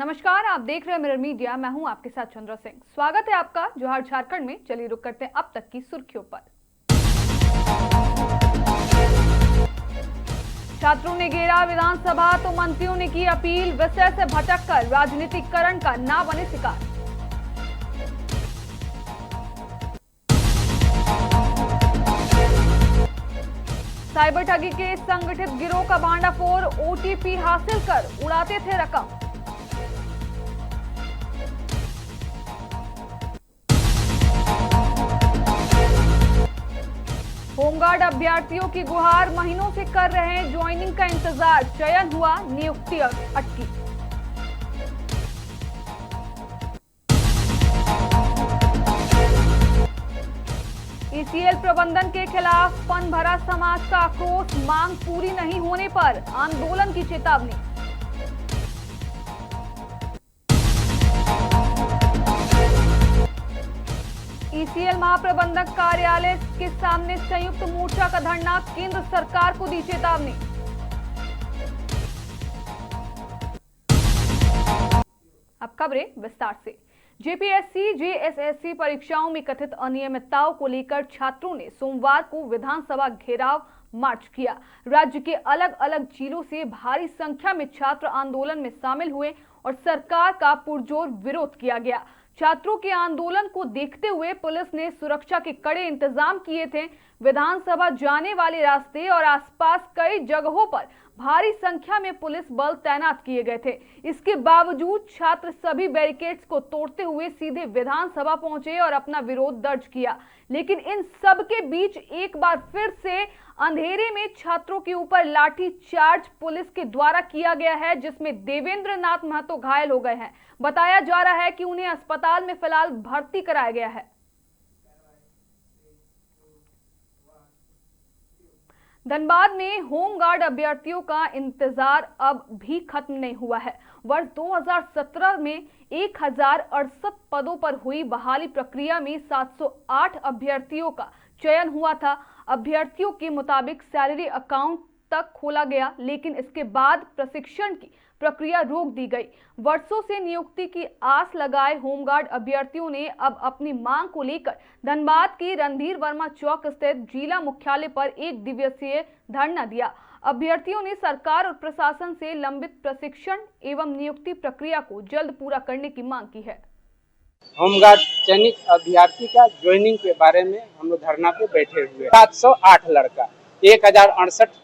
नमस्कार, आप देख रहे हैं मिरर मीडिया। मैं हूं आपके साथ चंद्रा सिंह। स्वागत है आपका जोहार झारखंड में। चलिए रुक करते हैं अब तक की सुर्खियों पर। छात्रों ने घेरा विधानसभा तो मंत्रियों ने की अपील, विषय से भटककर राजनीतिकरण का ना बने शिकार। साइबर ठगी के संगठित गिरोह का भांडाफोड़, ओटीपी हासिल कर उड़ाते थे रकम। होमगार्ड अभ्यर्थियों की गुहार, महीनों से कर रहे हैं ज्वाइनिंग का इंतजार, चयन हुआ नियुक्ति अटकी। ईसीएल प्रबंधन के खिलाफ पन भरा समाज का आक्रोश, मांग पूरी नहीं होने पर आंदोलन की चेतावनी। ईसीएल महाप्रबंधक कार्यालय के सामने संयुक्त मोर्चा का धरना, केंद्र सरकार को दी चेतावनी। अब खबरें विस्तार से। जेपीएससी जेएसएससी परीक्षाओं में कथित अनियमितताओं को लेकर छात्रों ने सोमवार को विधानसभा घेराव मार्च किया। राज्य के अलग अलग जिलों से भारी संख्या में छात्र आंदोलन में शामिल हुए और सरकार का पुरजोर विरोध किया गया। छात्रों के आंदोलन को देखते हुए पुलिस ने सुरक्षा के कड़े इंतजाम किए थे। विधानसभा जाने वाले रास्ते और आसपास कई जगहों पर भारी संख्या में पुलिस बल तैनात किए गए थे। इसके बावजूद छात्र सभी बैरिकेड्स को तोड़ते हुए सीधे विधानसभा पहुंचे और अपना विरोध दर्ज किया। लेकिन इन सब के बीच एक बार फिर से अंधेरे में छात्रों के ऊपर लाठी चार्ज पुलिस के द्वारा किया गया है, जिसमें देवेंद्र नाथ महतो घायल हो गए हैं। बताया जा रहा है कि उन्हें अस्पताल में फिलहाल भर्ती कराया गया है। धनबाद में होमगार्ड अभ्यर्थियों का इंतजार अब भी खत्म नहीं हुआ है। वर्ष 2017 में 1068 पदों पर हुई बहाली प्रक्रिया में 708 अभ्यर्थियों का चयन हुआ था। अभ्यर्थियों के मुताबिक सैलरी अकाउंट तक खोला गया, लेकिन इसके बाद प्रशिक्षण की प्रक्रिया रोक दी गई। वर्षों से नियुक्ति की आस लगाए होमगार्ड अभ्यर्थियों ने अब अपनी मांग को लेकर धनबाद की रणधीर वर्मा चौक स्थित जिला मुख्यालय पर एक दिवसीय धरना दिया। अभ्यर्थियों ने सरकार और प्रशासन से लंबित प्रशिक्षण एवं नियुक्ति प्रक्रिया को जल्द पूरा करने की मांग की है। होमगार्ड चयनित अभ्यर्थी का ज्वाइनिंग के बारे में हम लोग धरना पे बैठे हुए। 708 लड़का, 1068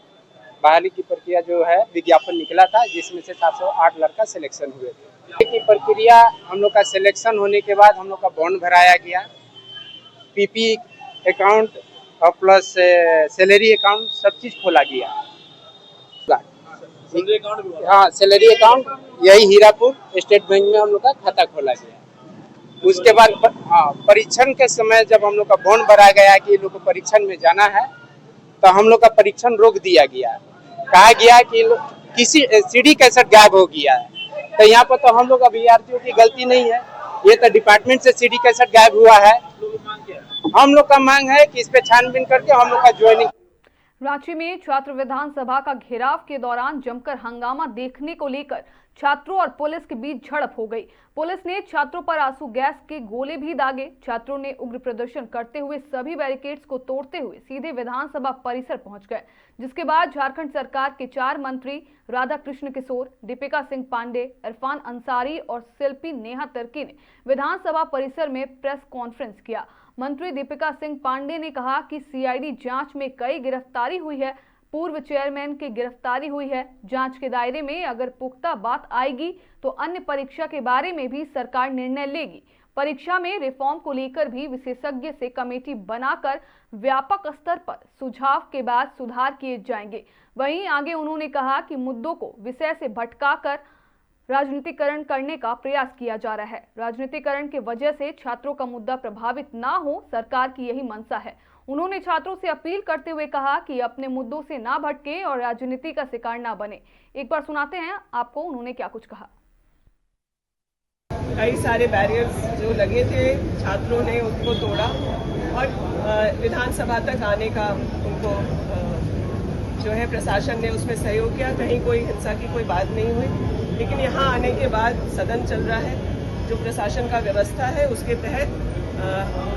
बहाली की प्रक्रिया जो है विज्ञापन निकला था, जिसमें से 708 लड़का सिलेक्शन हुए थे। की प्रक्रिया हम लोग का सिलेक्शन होने के बाद हम लोग का बॉन्ड भराया गया, पीपी अकाउंट और प्लस सैलरी अकाउंट सब चीज खोला गया। हाँ, सैलरी अकाउंट यही हीरापुर स्टेट बैंक में हम लोग का खाता खोला गया। उसके बाद परीक्षण के समय जब हम लोग का बॉन्ड भरा गया कि लोग को परीक्षण में जाना है, तो हम लोग का परीक्षण रोक दिया गया। कहा गया कि किसी सीडी कैसेट गायब हो गया है। तो यहाँ पर तो हम लोग अभ्यर्थियों की गलती नहीं है, ये तो डिपार्टमेंट से सीडी कैसेट गायब हुआ है। हम लोग का मांग है कि इस पे छानबीन करके हम लोग का ज्वाइनिंग। रांची में छात्र विधानसभा का घेराव के दौरान जमकर हंगामा देखने को लेकर छात्रों और पुलिस के बीच झड़प हो गई। पुलिस ने छात्रों पर आंसू गैस के गोले भी दागे। छात्रों ने उग्र प्रदर्शन करते हुए सभी बैरिकेड्स को तोड़ते हुए सीधे विधानसभा परिसर पहुंच गए, जिसके बाद झारखंड सरकार के 4 मंत्री राधाकृष्ण किशोर, दीपिका सिंह पांडे, इरफान अंसारी और शिल्पी नेहा तिर्की ने विधानसभा परिसर में प्रेस कॉन्फ्रेंस किया। मंत्री दीपिका सिंह पांडे ने कहा कि सीआईडी जांच में कई गिरफ्तारी हुई है, पूर्व चेयरमैन की गिरफ्तारी हुई है। जांच के दायरे में अगर पुख्ता बात आएगी तो अन्य परीक्षा के बारे में भी सरकार निर्णय लेगी। परीक्षा में रिफॉर्म को लेकर भी विशेषज्ञ से कमेटी बनाकर व्यापक स्तर पर सुझाव के बाद सुधार किए जाएंगे। वहीं आगे उन्होंने कहा कि मुद्दों को विषय से भटकाकर राजनीतिकरण करने का प्रयास किया जा रहा है। राजनीतिकरण के वजह से छात्रों का मुद्दा प्रभावित ना हो, सरकार की यही मंशा है। उन्होंने छात्रों से अपील करते हुए कहा कि अपने मुद्दों से ना भटके और राजनीति का शिकार ना बने। एक बार सुनाते हैं आपको उन्होंने क्या कुछ कहा। कई सारे बैरियर्स जो लगे थे, छात्रों ने उनको तोड़ा और विधानसभा तक आने का उनको जो है प्रशासन ने उसमें सहयोग किया। कहीं कोई हिंसा की कोई बात नहीं हुई। लेकिन यहाँ आने के बाद सदन चल रहा है, जो प्रशासन का व्यवस्था है उसके तहत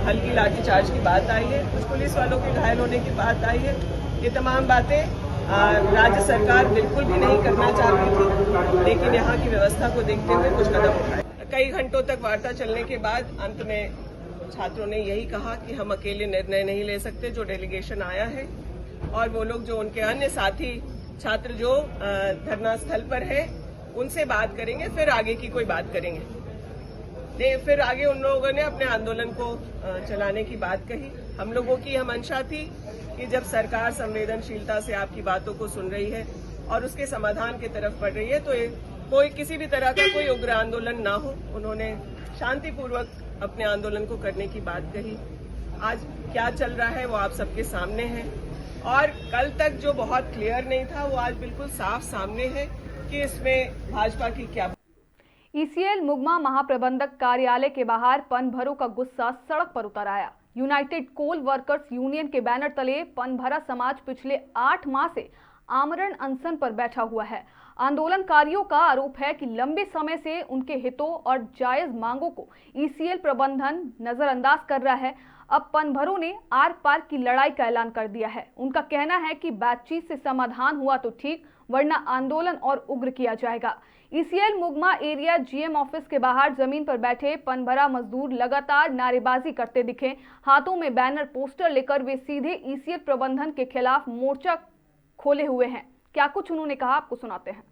हल्की लाठीचार्ज की बात आई है, कुछ पुलिस वालों के घायल होने की बात आई है। ये तमाम बातें राज्य सरकार बिल्कुल भी नहीं करना चाहती थी, लेकिन यहाँ की व्यवस्था को देखते हुए कुछ कदम उठाए। कई घंटों तक वार्ता चलने के बाद अंत में छात्रों ने यही कहा कि हम अकेले निर्णय नहीं ले सकते, जो डेलीगेशन आया है और वो लोग जो उनके अन्य साथी छात्र जो धरना स्थल पर है उनसे बात करेंगे, फिर आगे की कोई बात करेंगे। फिर आगे उन लोगों ने अपने आंदोलन को चलाने की बात कही। हम लोगों की यह मंशा थी कि जब सरकार संवेदनशीलता से आपकी बातों को सुन रही है और उसके समाधान की तरफ बढ़ रही है, तो कोई किसी भी तरह का कोई उग्र आंदोलन ना हो। उन्होंने शांतिपूर्वक अपने आंदोलन को करने की बात कही। आज क्या चल रहा है वो आप सबके सामने है, और कल तक जो बहुत क्लियर नहीं था वो आज बिल्कुल साफ सामने है कि इसमें भाजपा की क्या। ईसीएल मुगमा महाप्रबंधक कार्यालय के बाहर पनभरों का गुस्सा सड़क पर उतर आया। यूनाइटेड कोल वर्कर्स यूनियन के बैनर तले पनभरा समाज पिछले 8 माह से आमरण अनशन पर बैठा हुआ है। आंदोलनकारियों का आरोप है कि लंबे समय से उनके हितों और जायज मांगों को ईसीएल प्रबंधन नजरअंदाज कर रहा है। अब पनभरों ने आर पार की लड़ाई का ऐलान कर दिया है। उनका कहना है कि बातचीत से समाधान हुआ तो ठीक, वरना आंदोलन और उग्र किया जाएगा। ECL Mugma area GM office के बाहर जमीन पर बैठे पनभरा मजदूर लगातार नारेबाजी करते दिखे। हाथों में बैनर पोस्टर लेकर वे सीधे ईसीएल प्रबंधन के खिलाफ मोर्चा खोले हुए हैं। क्या कुछ उन्होंने कहा, आपको सुनाते हैं।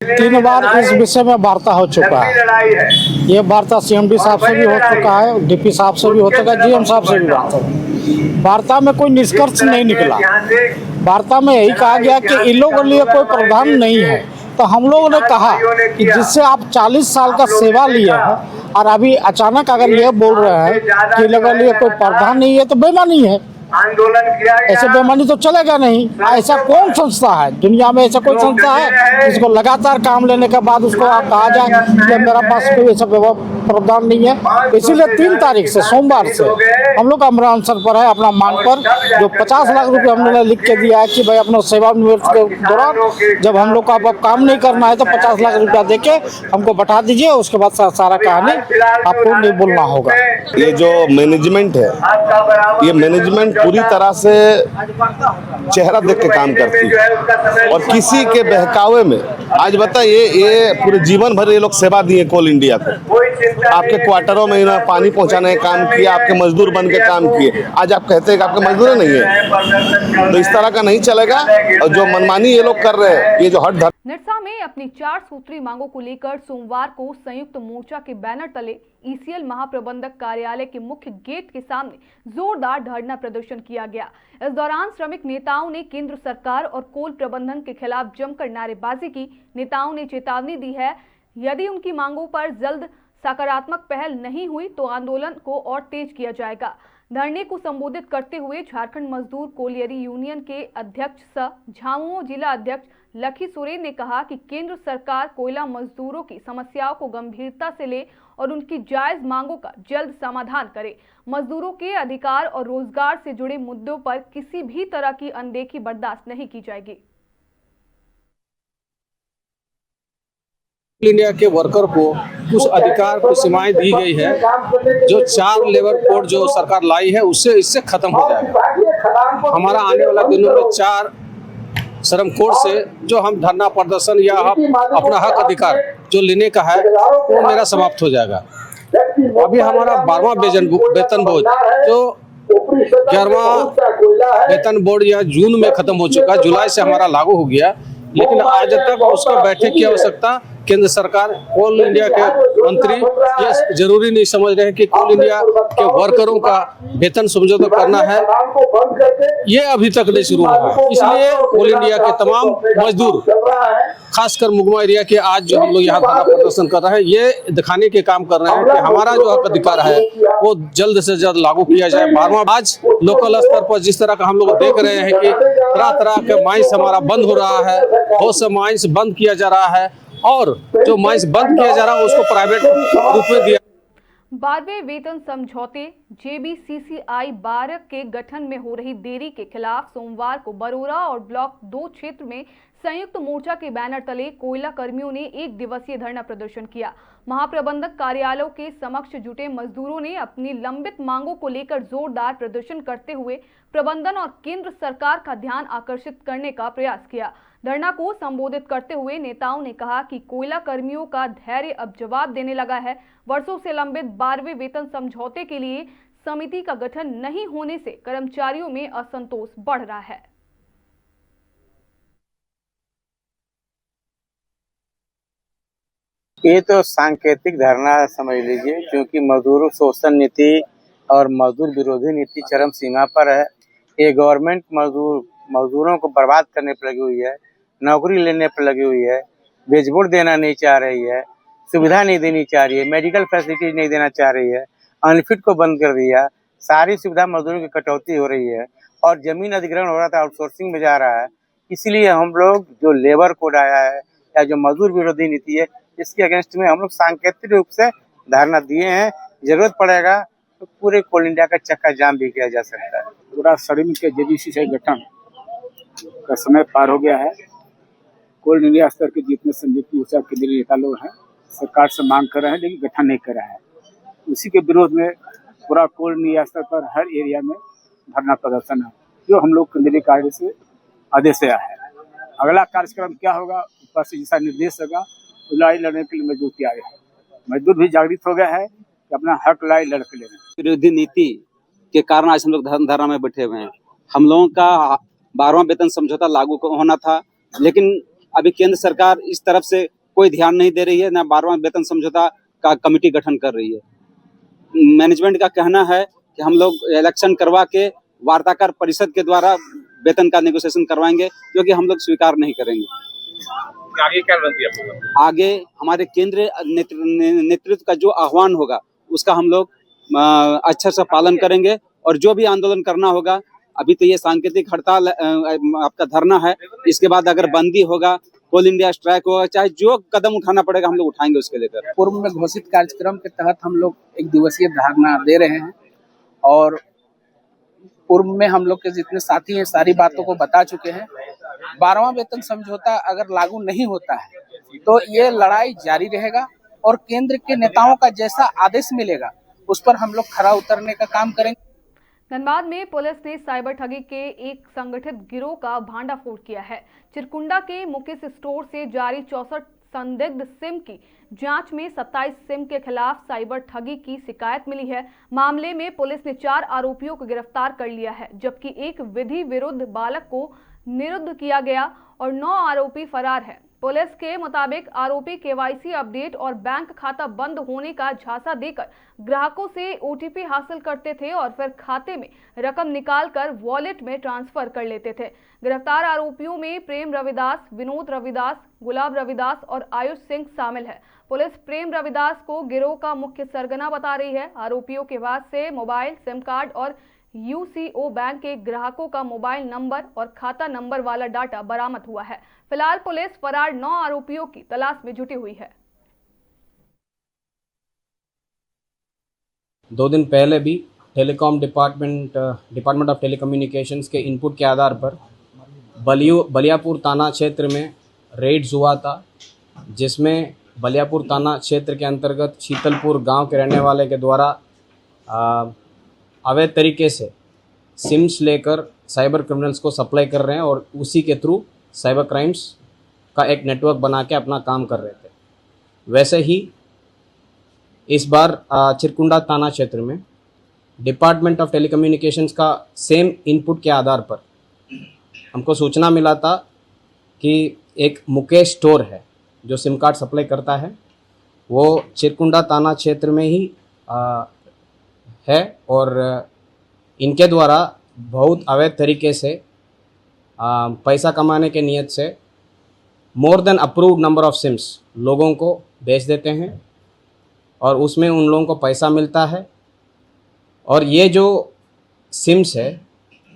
3 बार इस विषय में वार्ता हो चुका है। ये वार्ता सीएमडी साहब से भी हो चुका है, डीपी साहब से भी हो चुका है, जीएम साहब से भी वार्ता में कोई निष्कर्ष नहीं निकला। वार्ता में यही कहा गया कि इन लोगों के लिए कोई प्रावधान नहीं है। तो हम लोगों ने कहा कि जिससे आप 40 साल का सेवा लिए हैं और अभी अचानक अगर ये बोल रहे हैं कि इन लोगों के लिए कोई प्रावधान नहीं है, तो बेईमानी है। आंदोलन किया, ऐसे बेईमानी तो चलेगा नहीं। ऐसा कौन संस्था है दुनिया में, ऐसा कोई संस्था है जिसको लगातार काम लेने के बाद उसको आप कहा जाए कि मेरा पास कोई ऐसा प्रावधान नहीं है। इसीलिए 3 तारीख से सोमवार से हम लोग आमरण अनशन पर है अपना मांग पर। जो 50 लाख रुपए हम लोगों ने लिख के दिया है कि भाई अपना सेवानिवृत्त के दौरान जब हम लोग को अब काम नहीं करना है तो 50 लाख रुपया दे के हमको बैठा दीजिए, उसके बाद सारा कहानी आपको नहीं बोलना होगा। ये जो मैनेजमेंट है, ये मैनेजमेंट पूरी तरह से चेहरा देख के काम करती है और किसी के बहकावे में। आज बताइए, ये पूरे जीवन भर ये लोग सेवा दिए कोल इंडिया को। आपके क्वार्टरों में इन्होंने पानी पहुंचाने का काम किया, आपके मजदूर बन के काम किए। आज आप कहते हैं कि आपके मजदूर नहीं है, तो इस तरह का नहीं चलेगा। और जो मनमानी ये लोग कर रहे हैं, ये जो हट धर। निरसा में अपनी 4 सूत्री मांगों को लेकर सोमवार को संयुक्त मोर्चा के बैनर तले ईसीएल महाप्रबंधक कार्यालय के मुख्य गेट के सामने जोरदार धरना प्रदर्शन किया गया। इस दौरान श्रमिक नेताओं ने केंद्र सरकार और कोल प्रबंधन के खिलाफ जमकर नारेबाजी की। नेताओं ने चेतावनी दी है, यदि उनकी मांगों पर जल्द सकारात्मक पहल नहीं हुई तो आंदोलन को और तेज किया जाएगा। धरने को संबोधित करते हुए झारखंड मजदूर कोलियरी यूनियन के अध्यक्ष सह झामुमो जिला अध्यक्ष लखी सोरेन ने कहा कि केंद्र सरकार कोयला मजदूरों की समस्याओं को गंभीरता से ले और उनकी जायज मांगों का जल्द समाधान करे। मजदूरों के अधिकार और रोजगार से जुड़े मुद्दों पर किसी भी तरह की अनदेखी बर्दाश्त नहीं की जाएगी। इंडिया के वर्कर को कुछ अधिकार को सीमाएं दी गई है, जो 4 लेबर कोड जो सरकार लाई है उससे इससे खत्म हो जाएगा। हमारा आने वाला दिनों में 4 श्रम कोड से जो हम धरना प्रदर्शन या अपना हक अधिकार जो लेने का है वो मेरा समाप्त हो जाएगा। अभी हमारा 12वां वेतन बोर्ड जो 11वां वेतन बोर्ड या जून में खत्म हो चुका, जुलाई से हमारा लागू हो गया, लेकिन आज तक उसका बैठक की आवश्यकता केंद्र सरकार कोल इंडिया के मंत्री ये जरूरी नहीं समझ रहे हैं कि कोल इंडिया के वर्करों का वेतन समझौता करना है, ये अभी तक नहीं शुरू हुआ। इसलिए कोल इंडिया के तमाम मजदूर, खासकर मुगमा एरिया के आज जो हम लोग यहाँ धरना प्रदर्शन कर रहे हैं, ये दिखाने के काम कर रहे हैं कि हमारा जो हक अधिकार है वो जल्द से जल्द लागू किया जाए। 12वां आज लोकल स्तर पर जिस तरह का हम लोग देख रहे हैं कि तरह तरह के माइंस हमारा बंद हो रहा है, बहुत से माइंस बंद किया जा रहा है और जो माइंस बंद किया जा रहा है उसको प्राइवेट रूप में दिया। 12वें वेतन समझौते JBCCI 12 के गठन में हो रही देरी के खिलाफ सोमवार को बरोरा और ब्लॉक 2 क्षेत्र में संयुक्त मोर्चा के बैनर तले कोयला कर्मियों ने 1 दिवसीय धरना प्रदर्शन किया। महाप्रबंधक कार्यालयों के समक्ष जुटे मजदूरों ने अपनी लंबित मांगों को लेकर जोरदार प्रदर्शन करते हुए प्रबंधन और केंद्र सरकार का ध्यान आकर्षित करने का प्रयास किया। धरना को संबोधित करते हुए नेताओं ने कहा कि कोयला कर्मियों का धैर्य अब जवाब देने लगा है। वर्षों से लंबित 12वें वेतन समझौते के लिए समिति का गठन नहीं होने से कर्मचारियों में असंतोष बढ़ रहा है। ये तो सांकेतिक धरना समझ लीजिए, क्योंकि मजदूर शोषण नीति और मजदूर विरोधी नीति चरम सीमा पर है। ये गवर्नमेंट मजदूरों को बर्बाद करने पर लगी हुई है, नौकरी लेने पर लगी हुई है, वेजबोर्ड देना नहीं चाह रही है, सुविधा नहीं देनी चाह रही है, मेडिकल फैसिलिटीज नहीं देना चाह रही है, अनफिट को बंद कर दिया, सारी सुविधा मजदूरों की कटौती हो रही है और जमीन अधिग्रहण हो रहा था आउटसोर्सिंग में जा रहा है। इसलिए हम लोग जो लेबर कोड आया है या जो मजदूर विरोधी नीति है, इसके अगेंस्ट में हम लोग सांकेतिक रूप से धरना दिए हैं। जरूरत पड़ेगा तो पूरे कोल इंडिया का चक्का जाम भी किया जा सकता है। पूरा श्रमिक के JBCCI गठन का समय पार हो गया है। कोल इंडिया स्तर के जितने संयुक्त मोर्चा के नेता लोग हैं सरकार से मांग कर रहे हैं, लेकिन गठन नहीं कर रहा है। उसी के विरोध में पूरा कोल इंडिया स्तर पर हर एरिया में धरना प्रदर्शन है, जो हम लोग केंद्रीय कार्य से आदेश आया है। अगला कार्यक्रम क्या होगा, ऊपर से जैसा निर्देश होगा, लड़ाई लड़ने के लिए मजदूर तैयार है। मजदूर भी जागृत हो गया है कि अपना हक लड़ाई लड़ के लेना। विरोधी नीति के कारण आज हम लोग धरना में बैठे हुए हैं। हम लोगों का 12वां वेतन समझौता लागू होना था, लेकिन अभी केंद्र सरकार इस तरफ से कोई ध्यान नहीं दे रही है, ना 12वां वेतन समझौता का कमेटी गठन कर रही है। मैनेजमेंट का कहना है कि हम लोग इलेक्शन करवा के वार्ताकार परिषद के द्वारा वेतन का नेगोशिएशन करवाएंगे, जो कि हम लोग स्वीकार नहीं करेंगे। आगे क्या रणनीति है? आगे हमारे केंद्रीय नेतृत्व का जो आह्वान होगा उसका हम लोग अच्छा सा पालन करेंगे और जो भी आंदोलन करना होगा, अभी तो ये सांकेतिक हड़ताल आपका धरना है, इसके बाद अगर बंदी होगा, कोल इंडिया स्ट्राइक होगा, चाहे जो कदम उठाना पड़ेगा हम लोग उठाएंगे उसके लेकर। पूर्व में घोषित कार्यक्रम के तहत हम लोग 1 दिवसीय धरना दे रहे हैं और पूर्व में हम लोग के जितने साथी हैं सारी बातों को बता चुके हैं। 12वां वेतन समझौता अगर लागू नहीं होता है तो ये लड़ाई जारी रहेगा और केंद्र के नेताओं का जैसा आदेश मिलेगा उस पर हम लोग खरा उतरने का काम करेंगे। धनबाद में पुलिस ने साइबर ठगी के एक संगठित गिरोह का भांडाफोड़ किया है। चिरकुंडा के मुकेश स्टोर से जारी 64 संदिग्ध सिम की जांच में 27 सिम के खिलाफ साइबर ठगी की शिकायत मिली है। मामले में पुलिस ने 4 आरोपियों को गिरफ्तार कर लिया है, जबकि एक विधि विरुद्ध बालक को निरुद्ध किया गया और 9 आरोपी फरार हैं। पुलिस के मुताबिक आरोपी KYC अपडेट और बैंक खाता बंद होने का झांसा देकर ग्राहकों से OTP हासिल करते थे और फिर खाते में रकम निकालकर वॉलेट में ट्रांसफर कर लेते थे। गिरफ्तार आरोपियों में प्रेम रविदास, विनोद रविदास, गुलाब रविदास और आयुष सिंह शामिल है। पुलिस प्रेम रविदास को गिरोह का मुख्य सरगना बता रही है। आरोपियों के पास से मोबाइल, सिम कार्ड और UCO बैंक के ग्राहकों का मोबाइल नंबर और खाता नंबर वाला डाटा बरामद हुआ है। फिलहाल पुलिस फरार 9 आरोपियों की तलाश में जुटी हुई है। 2 दिन पहले भी डिपार्टमेंट ऑफ टेलीकम्युनिकेशंस के इनपुट के आधार पर बलियापुर थाना क्षेत्र में रेड्स हुआ था, जिसमें बलियापुर थाना क्षेत्र के अंतर्गत शीतलपुर गांव के रहने वाले के द्वारा अवैध तरीके से सिम्स लेकर साइबर क्रिमिनल्स को सप्लाई कर रहे हैं और उसी के थ्रू साइबर क्राइम्स का एक नेटवर्क बना के अपना काम कर रहे थे। वैसे ही इस बार चिरकुंडा थाना क्षेत्र में डिपार्टमेंट ऑफ टेलीकम्युनिकेशंस का सेम इनपुट के आधार पर हमको सूचना मिला था कि एक मुकेश स्टोर है जो सिम कार्ड सप्लाई करता है, वो चिरकुंडा थाना क्षेत्र में ही है और इनके द्वारा बहुत अवैध तरीके से पैसा कमाने के नियत से more than approved number of SIMs लोगों को बेच देते हैं और उसमें उन लोगों को पैसा मिलता है। और ये जो सिम्स है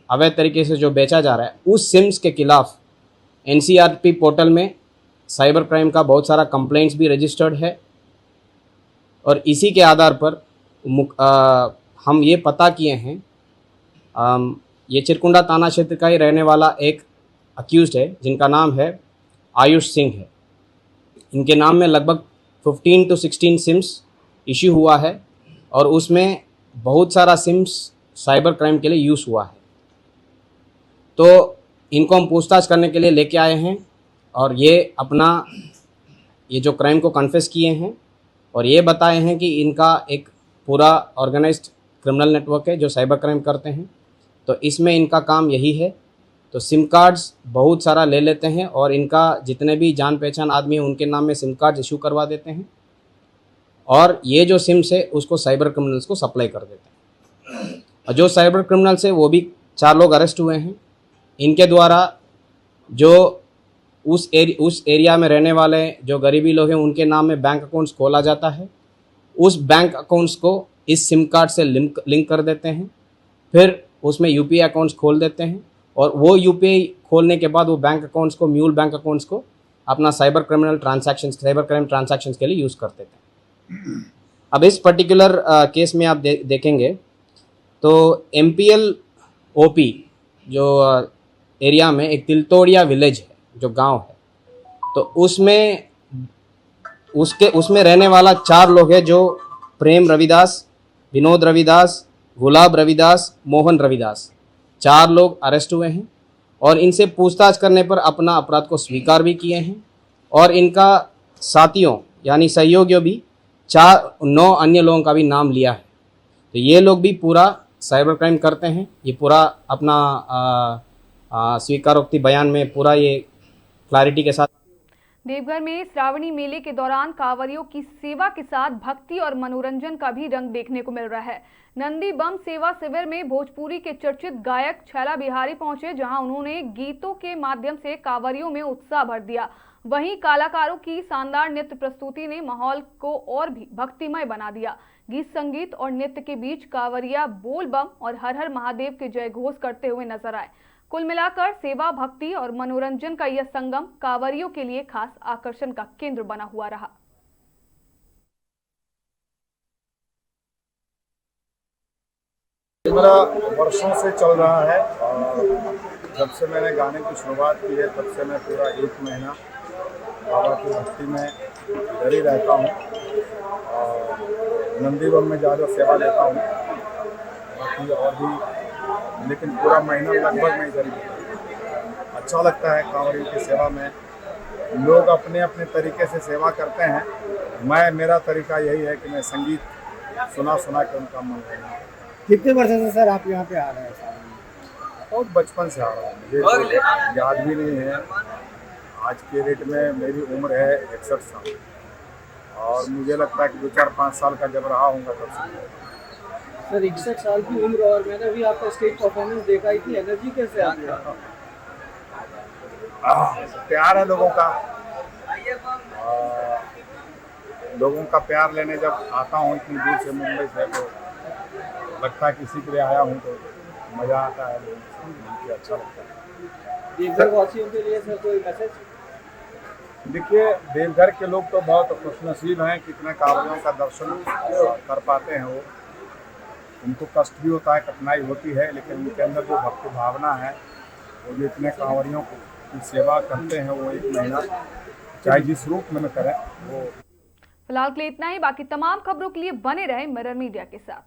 अवैध तरीके से जो बेचा जा रहा है, उस सिम्स के खिलाफ NCRP पोर्टल में साइबर क्राइम का बहुत सारा कंप्लेंट्स भी रजिस्टर्ड है और इसी के आधार पर हम ये पता किए हैं, ये चिरकुंडा थाना क्षेत्र का ही रहने वाला एक अक्यूज्ड है जिनका नाम है आयुष सिंह है। इनके नाम में लगभग 15 to 16 सिम्स इश्यू हुआ है और उसमें बहुत सारा सिम्स साइबर क्राइम के लिए यूज़ हुआ है। तो इनको हम पूछताछ करने के लिए लेके आए हैं और ये जो क्राइम को कन्फेस किए हैं और ये बताए हैं कि इनका एक पूरा ऑर्गेनाइज्ड क्रिमिनल नेटवर्क है जो साइबर क्राइम करते हैं। तो इसमें इनका काम यही है। तो सिम कार्ड्स बहुत सारा ले लेते हैं और इनका जितने भी जान पहचान आदमी हैं उनके नाम में सिम कार्ड इशू करवा देते हैं और ये जो सिम्स है उसको साइबर क्रिमिनल्स को सप्लाई कर देते हैं। और जो साइबर क्रिमिनल्स है वो भी 4 लोग अरेस्ट हुए हैं। इनके द्वारा जो उस एरिया में रहने वाले जो गरीबी लोग हैं उनके नाम में बैंक अकाउंट्स खोला जाता है। उस बैंक अकाउंट्स को इस सिम कार्ड से लिंक कर देते हैं, फिर उसमें यूपीआई अकाउंट्स खोल देते हैं और वो यूपीआई खोलने के बाद वो बैंक अकाउंट्स को, म्यूल बैंक अकाउंट्स को अपना साइबर क्राइम ट्रांजैक्शंस के लिए यूज़ करते थे। अब इस पर्टिकुलर केस में आप देखेंगे तो MPL OP जो एरिया में एक तिलतोड़िया विलेज है जो गांव है, तो उसमें रहने वाला 4 लोग हैं जो प्रेम रविदास, विनोद रविदास, गुलाब रविदास, मोहन रविदास, 4 लोग अरेस्ट हुए हैं और इनसे पूछताछ करने पर अपना अपराध को स्वीकार भी किए हैं और इनका साथियों यानी सहयोगियों भी 9 अन्य लोगों का भी नाम लिया है। तो ये लोग भी पूरा साइबर क्राइम करते हैं। ये पूरा अपना स्वीकारोक्ति बयान में पूरा ये क्लैरिटी के साथ। देवघर में श्रावणी मेले के दौरान कांवरियों की सेवा के साथ भक्ति और मनोरंजन का भी रंग देखने को मिल रहा है। नंदी बम सेवा शिविर में भोजपुरी के चर्चित गायक छैला बिहारी पहुंचे, जहां उन्होंने गीतों के माध्यम से कांवरियों में उत्साह भर दिया। वहीं कलाकारों की शानदार नृत्य प्रस्तुति ने माहौल को और भी भक्तिमय बना दिया। गीत संगीत और नृत्य के बीच कांवरिया बोल बम और हर हर महादेव के जय घोष करते हुए नजर आए। कुल मिलाकर सेवा, भक्ति और मनोरंजन का यह संगम कांवरियों के लिए खास आकर्षण का केंद्र बना हुआ रहा। मेरा वर्षों से चल रहा है और जब से मैंने गाने की शुरुआत की है तब से मैं पूरा 1 महीना बाबा की भक्ति में इधर ही रहता हूँ और नंदी बम में ज़्यादा सेवा लेता हूँ, बाकी और भी, लेकिन पूरा महीना लगभग मैं इधर ही। अच्छा लगता है कांवरियों की सेवा में। लोग अपने अपने तरीके से सेवा करते हैं। मेरा तरीका यही है कि मैं संगीत सुना के उनका मन करना। कितने वर्ष से सर आप यहाँ पे आ रहे हैं? बहुत बचपन से आ रहा हूँ, मुझे याद भी नहीं है। आज के डेट में मेरी उम्र है 61 साल और मुझे लगता है कि 2-4-5 साल का जब रहा हूँगा तब से। सर 61 साल की उम्र और मैंने भी आपका स्टेज परफॉर्मेंस देखा ही थी, एनर्जी कैसे आती है? प्यार है लोगों का। लोगों का प्यार लेने जब आता हूँ इतनी दूर से मुंबई से, तो लगता है किसी के लिए आया हूँ तो मज़ा आता है, अच्छा लगता है। देवघर वासियों के लिए सर कोई मैसेज? देखिए, देवघर के लोग तो बहुत खुशनसीब हैं, कितने कांवरियों का दर्शन कर पाते हैं। वो उनको कष्ट भी होता है, कठिनाई होती है, लेकिन उनके अंदर जो भक्ति भावना है, वो जो इतने कांवरियों की सेवा करते हैं, वो 1 महीना चाहे जिस रूप में करें वो। फिलहाल के लिए इतना ही। बाकी तमाम खबरों के लिए बने रहें मिरर मीडिया के साथ।